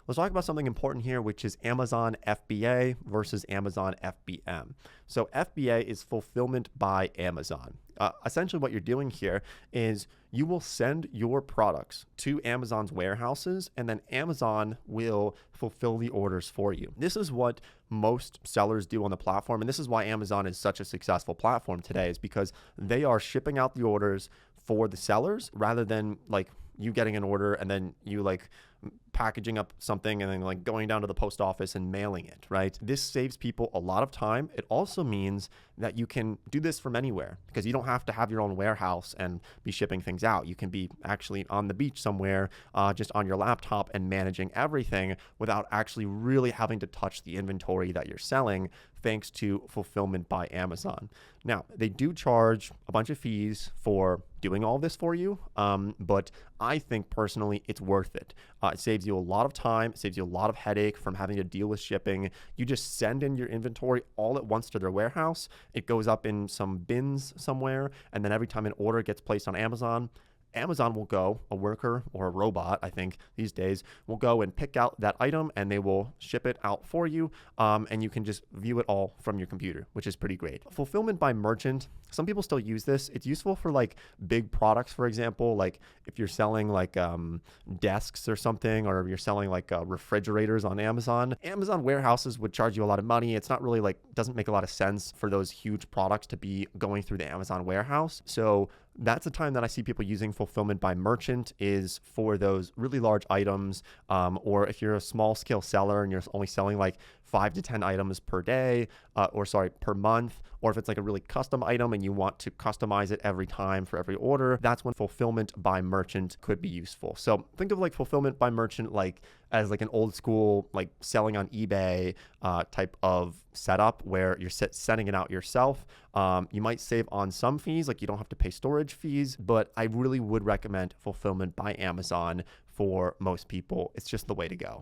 Let's talk about something important here, which is Amazon FBA versus Amazon FBM. So FBA is fulfillment by Amazon. Essentially what you're doing here is you will send your products to Amazon's warehouses, and then Amazon will fulfill the orders for you. This is what most sellers do on the platform, and this is why Amazon is such a successful platform today, is because they are shipping out the orders for the sellers rather than like you getting an order and then you like packaging up something and then like going down to the post office and mailing it, right? This saves people a lot of time. It also means that you can do this from anywhere because you don't have to have your own warehouse and be shipping things out. You can be actually on the beach somewhere, just on your laptop and managing everything without actually really having to touch the inventory that you're selling, thanks to fulfillment by Amazon. Now, they do charge a bunch of fees for doing all this for you, but I think personally it's worth it. It saves you a lot of time, it saves you a lot of headache from having to deal with shipping. You just send in your inventory all at once to their warehouse. It goes up in some bins somewhere, and then every time an order gets placed on Amazon, Amazon will go, a worker or a robot, I think these days, will go and pick out that item and they will ship it out for you. And you can just view it all from your computer, which is pretty great. Fulfillment by merchant. Some people still use this. It's useful for like big products, for example, like if you're selling like desks or something, or you're selling like refrigerators on Amazon. Amazon warehouses would charge you a lot of money. It's not really like, doesn't make a lot of sense for those huge products to be going through the Amazon warehouse. So that's the time that I see people using fulfillment by merchant, is for those really large items, or if you're a small scale seller and you're only selling like 5 to 10 items per day, per month, or if it's like a really custom item and you want to customize it every time for every order, that's when fulfillment by merchant could be useful. So think of like fulfillment by merchant like as like an old school, like selling on eBay type of setup where you're sending it out yourself. You might save on some fees, like you don't have to pay storage fees, but I really would recommend fulfillment by Amazon for most people. It's just the way to go.